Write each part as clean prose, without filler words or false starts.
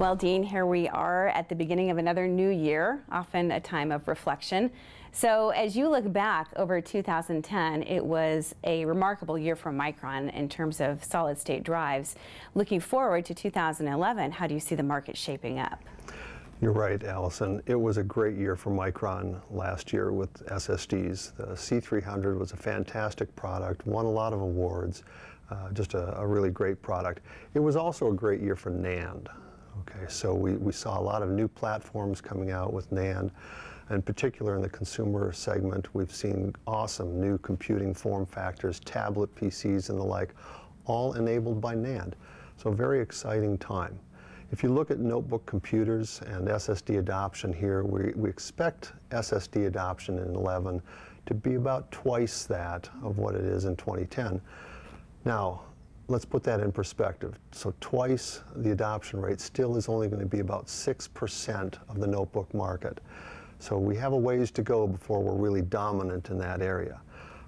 Well, Dean, here we are at the beginning of another new year, often a time of reflection. So as you look back over 2010, it was a remarkable year for Micron in terms of solid-state drives. Looking forward to 2011, how do you see the market shaping up? You're right, Allison. It was a great year for Micron last year with SSDs. The C400 was a fantastic product, won a lot of awards, just a really great product. It was also a great year for NAND. Okay, so we saw a lot of new platforms coming out with NAND. In particular, in the consumer segment, we've seen awesome new computing form factors, tablet PCs and the like, all enabled by NAND. So a very exciting time. If you look at notebook computers and SSD adoption here, we expect SSD adoption in 11 to be about twice that of what it is in 2010. Now, let's put that in perspective. So twice the adoption rate still is only going to be about 6% of the notebook market. So we have a ways to go before we're really dominant in that area.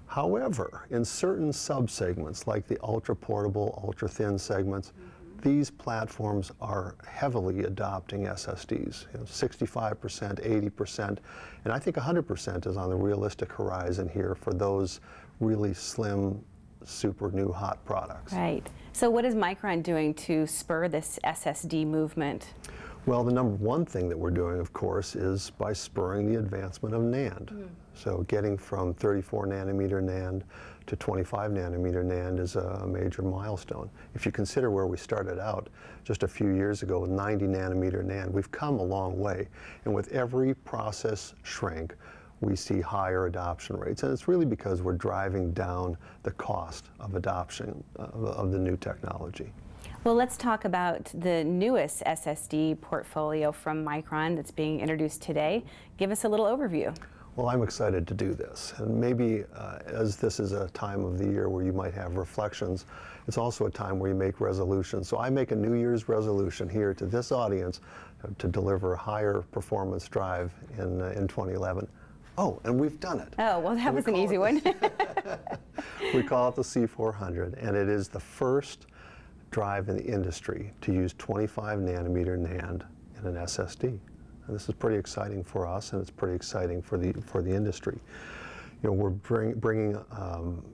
However, in certain subsegments like the ultra-portable, ultra-thin segments, these platforms are heavily adopting SSDs, 65%, 80%, and I think 100% is on the realistic horizon here for those really slim, super new hot products. Right. So what is Micron doing to spur this SSD movement? Well, the number one thing that we're doing, of course, is by spurring the advancement of NAND. So getting from 34 nanometer NAND to 25 nanometer NAND is a major milestone. If you consider where we started out just a few years ago with 90 nanometer NAND, we've come a long way. And with every process shrink, we see higher adoption rates. And it's really because we're driving down the cost of adoption of the new technology. Well, let's talk about the newest SSD portfolio from Micron that's being introduced today. Give us a little overview. Well, I'm excited to do this. And maybe as this is a time of the year where you might have reflections, it's also a time where you make resolutions. So I make a New Year's resolution here to this audience to deliver a higher performance drive in 2011. Oh, and we've done it. Oh, well, that was an easy one. We call it the C400, and it is the first drive in the industry to use 25 nanometer NAND in an SSD. And this is pretty exciting for us, and it's pretty exciting for the industry. You know, we're bringing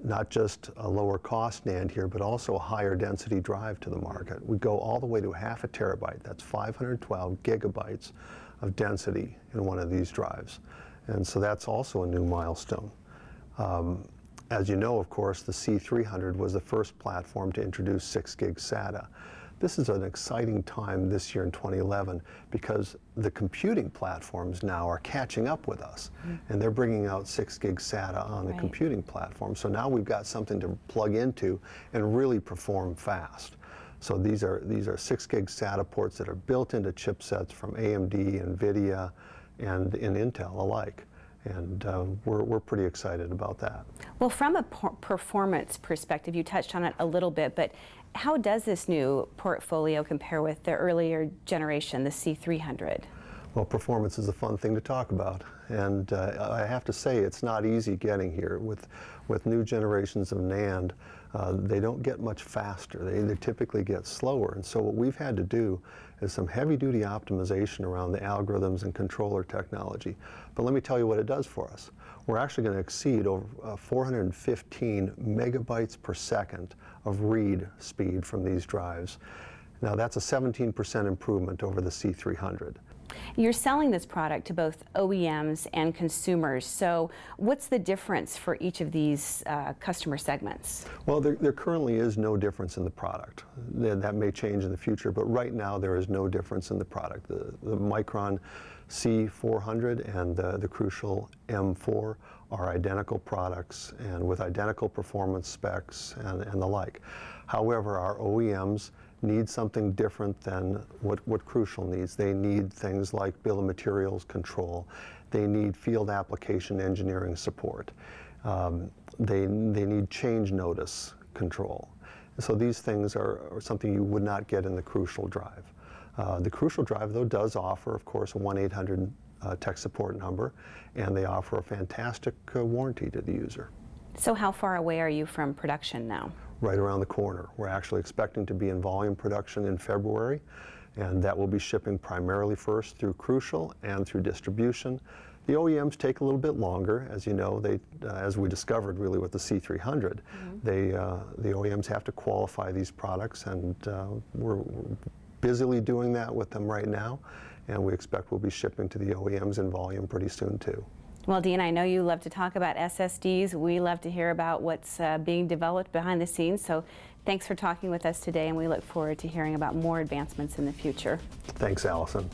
not just a lower cost NAND here, but also a higher density drive to the market. We go all the way to half a terabyte. That's 512 gigabytes of density in one of these drives. And so that's also a new milestone. As you know, of course, the C400 was the first platform to introduce 6 gig SATA. This is an exciting time this year in 2011 because the computing platforms now are catching up with us, and they're bringing out 6 gig SATA on the computing platform. So now we've got something to plug into and really perform fast. So these are 6 gig SATA ports that are built into chipsets from AMD, NVIDIA, and Intel alike. And we're pretty excited about that. Well, from a performance perspective, you touched on it a little bit, but how does this new portfolio compare with the earlier generation, the C400? Well, performance is a fun thing to talk about, and I have to say it's not easy getting here. With new generations of NAND, they don't get much faster. They typically get slower, and so what we've had to do is some heavy-duty optimization around the algorithms and controller technology. But let me tell you what it does for us. We're actually going to exceed over 415 megabytes per second of read speed from these drives. Now that's a 17% improvement over the C400. You're selling this product to both OEMs and consumers, so what's the difference for each of these customer segments? Well, there currently is no difference in the product. That may change in the future, but right now there is no difference in the product. The Micron C400 and the Crucial M4 are identical products and with identical performance specs and the like. However, our OEMs need something different than what Crucial needs. They need things like bill of materials control. They need field application engineering support. They need change notice control. So these things are something you would not get in the Crucial drive. The Crucial drive, though, does offer, of course, a 1-800 tech support number, and they offer a fantastic warranty to the user. So how far away are you from production now? Right around the corner. We're actually expecting to be in volume production in February, and that will be shipping primarily first through Crucial and through distribution. The OEMs take a little bit longer, as you know. They, as we discovered really with the C400, the OEMs have to qualify these products, and we're busily doing that with them right now, and we expect we'll be shipping to the OEMs in volume pretty soon too. Well, Dean, I know you love to talk about SSDs. We love to hear about what's being developed behind the scenes, so thanks for talking with us today, and we look forward to hearing about more advancements in the future. Thanks, Allison.